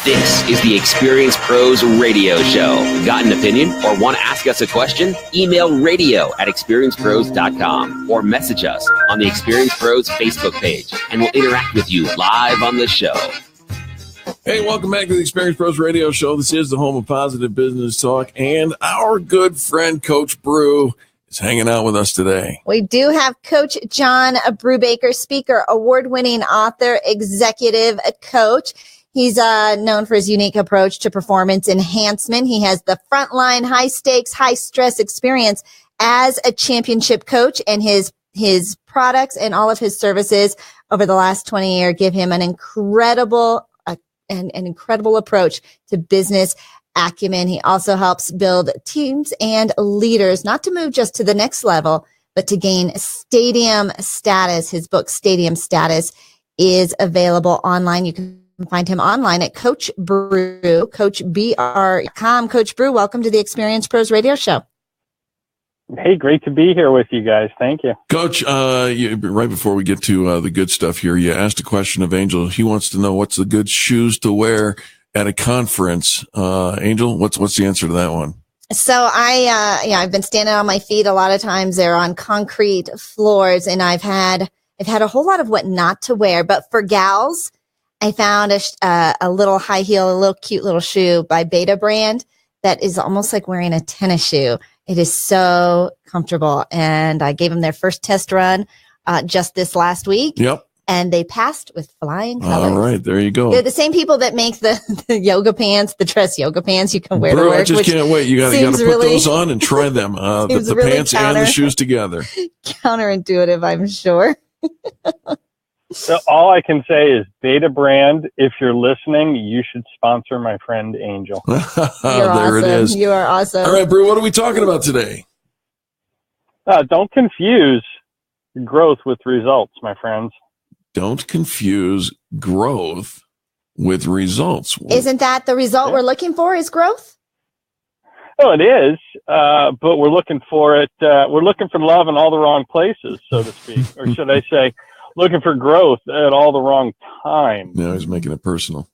This is the Experience Pros Radio Show. Got an opinion or want to ask us a question? Email radio@experiencepros.com or message us on the Experience Pros Facebook page, and we'll interact with you live on the show. Hey, welcome back to the Experience Pros Radio Show. This is the home of positive business talk, and our good friend, Coach Brew, is hanging out with us today. We do have Coach John Brubaker, speaker, award-winning author, executive coach. He's known for his unique approach to performance enhancement. He has the frontline, high-stakes, high-stress experience as a championship coach, and his products and all of his services over the last 20 years give him an incredible approach to business acumen. He also helps build teams and leaders, not to move just to the next level, but to gain stadium status. His book, Stadium Status, is available online. You can find him online at Coach Brew, CoachBR.com. Coach Brew, welcome to the Experience Pros Radio Show. Hey, great to be here with you guys. Thank you. Coach, right before we get to the good stuff here, you asked a question of Angel. He wants to know what's the good shoes to wear at a conference. Angel, what's the answer to that one? So I've been standing on my feet a lot of times. They're on concrete floors, and I've had a whole lot of what not to wear. But for gals, I found a little high heel, a little cute little shoe by Beta brand that is almost like wearing a tennis shoe. It is so comfortable. And I gave them their first test run just this last week. Yep. And they passed with flying colors. All right, there you go. They're the same people that make the yoga pants, the dress yoga pants you can wear to work. I just can't wait. You got to put those on and try them. The really pants and the shoes together. Counterintuitive, I'm sure. So all I can say is Beta brand, if you're listening, you should sponsor my friend Angel. You're there awesome. it is. You are awesome. All right, Brew, what are we talking about today? Don't confuse growth with results, my friends. Don't confuse growth with results. Isn't that the result we're looking for, is growth? Oh, it is, but we're looking for it. We're looking for love in all the wrong places, so to speak. Or should I say, looking for growth at all the wrong time. No, he's making it personal.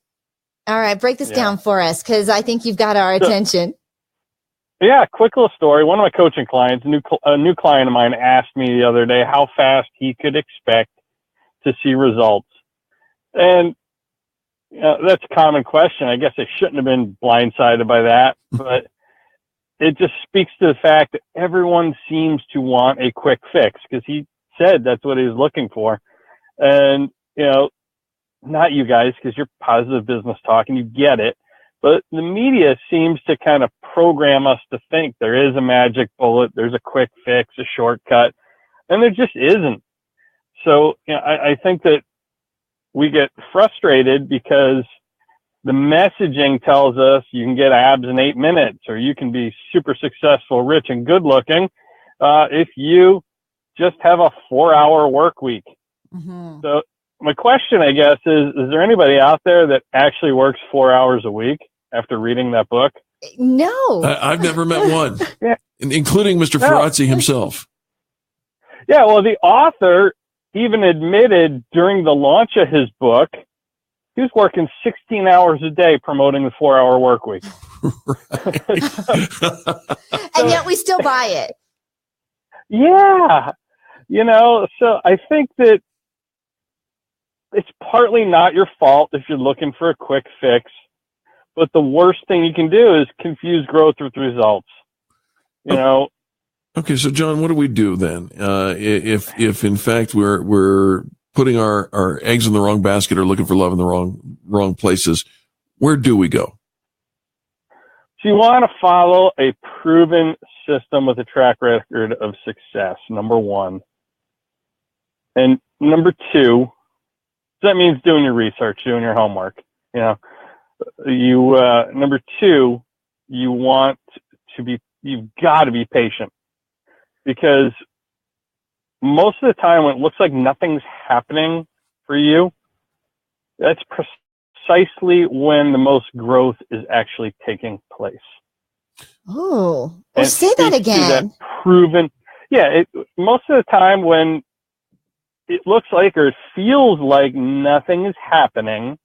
All right, break this down for us, because I think you've got our attention. Yeah, quick little story. One of my coaching clients, a new client of mine, asked me the other day how fast he could expect to see results. And that's a common question. I guess I shouldn't have been blindsided by that, but it just speaks to the fact that everyone seems to want a quick fix, because he said that's what he was looking for. And, not you guys, because you're positive business talk and you get it. But the media seems to kind of program us to think there is a magic bullet, there's a quick fix, a shortcut, and there just isn't. So, I think that we get frustrated because the messaging tells us you can get abs in 8 minutes, or you can be super successful, rich, and good looking if you just have a 4-hour work week. Mm-hmm. So my question, I guess, is there anybody out there that actually works 4 hours a week after reading that book? No. I've never met one, including Mr. Ferrazzi himself. Yeah, well, the author even admitted during the launch of his book, he was working 16 hours a day promoting the 4-hour work week. And yet we still buy it. Yeah. So I think that it's partly not your fault if you're looking for a quick fix, but the worst thing you can do is confuse growth with results. Okay, so John, what do we do then? If in fact we're putting our eggs in the wrong basket or looking for love in the wrong places, where do we go? So you want to follow a proven system with a track record of success, number one. And number two, that means doing your research, doing your homework. Number two, you've got to be patient, because most of the time when it looks like nothing's happening for you, that's precisely when the most growth is actually taking place. Oh, well, say that again. That proven. Yeah, most of the time when it looks like or it feels like nothing is happening,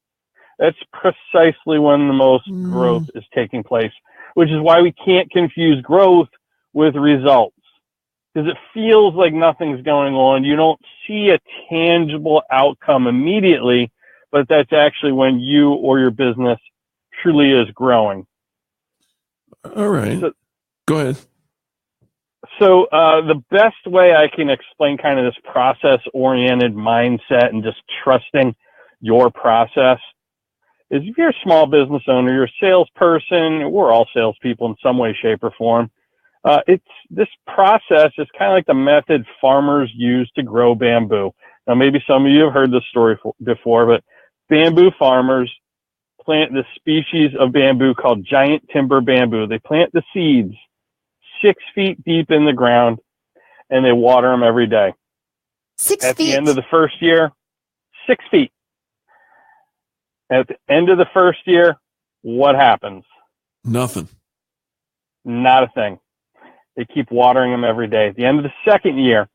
That's precisely when the most growth is taking place, which is why we can't confuse growth with results, because it feels like nothing's going on. You don't see a tangible outcome immediately, but that's actually when you or your business truly is growing. All right. So, go ahead. So the best way I can explain kind of this process-oriented mindset and just trusting your process is, if you're a small business owner, you're a salesperson, we're all salespeople in some way, shape, or form. This process is kind of like the method farmers use to grow bamboo. Now, maybe some of you have heard this story before, but bamboo farmers plant this species of bamboo called giant timber bamboo. They plant the seeds 6 feet deep in the ground, and they water them every day. 6 feet? At the end of the first year, 6 feet. At the end of the first year, what happens? Nothing. Not a thing. They keep watering them every day. At the end of the second year,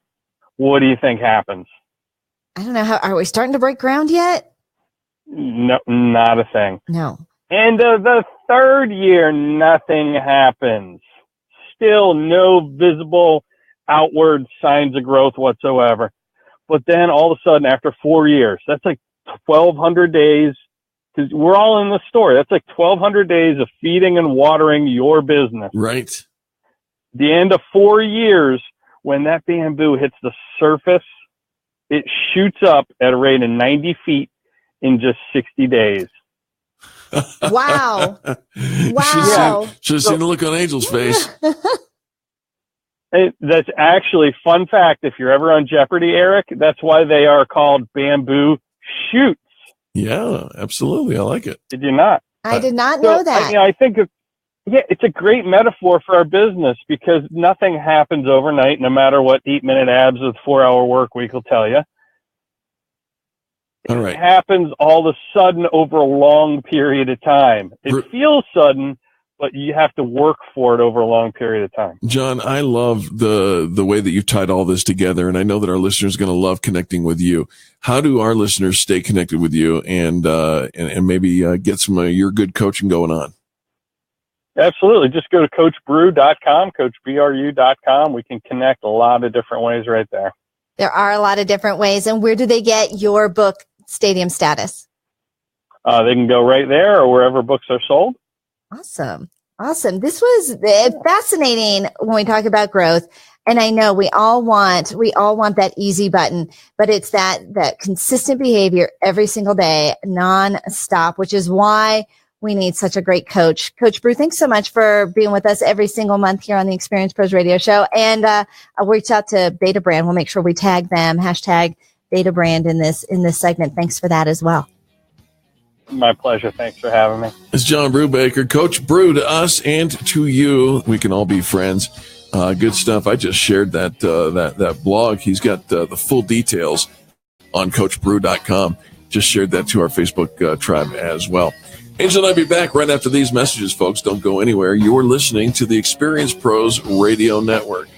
what do you think happens? I don't know. Are we starting to break ground yet? No, not a thing. No. End of the third year, nothing happens. Still no visible outward signs of growth whatsoever. But then all of a sudden, after 4 years, that's like 1,200 days, because we're all in the story. That's like 1,200 days of feeding and watering your business. Right. The end of 4 years, when that bamboo hits the surface, it shoots up at a rate of 90 feet in just 60 days. Wow. Wow. Should have seen the look on Angel's face. That's actually, fun fact, if you're ever on Jeopardy, Eric, that's why they are called bamboo shoots. Yeah, absolutely. I like it. Did you not? I did not know that. I think it's a great metaphor for our business, because nothing happens overnight, no matter what 8-minute abs with 4-hour work week will tell you. All right. It happens all of a sudden over a long period of time. It feels sudden, but you have to work for it over a long period of time. John, I love the way that you've tied all this together, and I know that our listeners are going to love connecting with you. How do our listeners stay connected with you and maybe get some of your good coaching going on? Absolutely. Just go to coachbru.com, coachbru.com. We can connect a lot of different ways right there. There are a lot of different ways. And where do they get your book, Stadium Status? They can go right there or wherever books are sold. Awesome. This was fascinating when we talk about growth. And I know we all want that easy button, but it's that consistent behavior every single day, non-stop, which is why we need such a great coach. Coach Bru, thanks so much for being with us every single month here on the Experience Pros Radio Show. And I'll reach out to Beta Brand. We'll make sure we tag them, hashtag Beta Brand in this segment. Thanks for that as well. My pleasure. Thanks for having me. It's John Brubaker. Coach Bru, to us and to you. We can all be friends. Good stuff. I just shared that blog. He's got the full details on coachbru.com. Just shared that to our Facebook tribe as well. Angel and I'll be back right after these messages, folks. Don't go anywhere. You're listening to the Experience Pros Radio Network.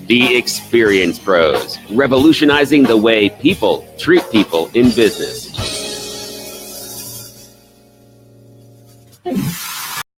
The Experience Pros, revolutionizing the way people treat people in business.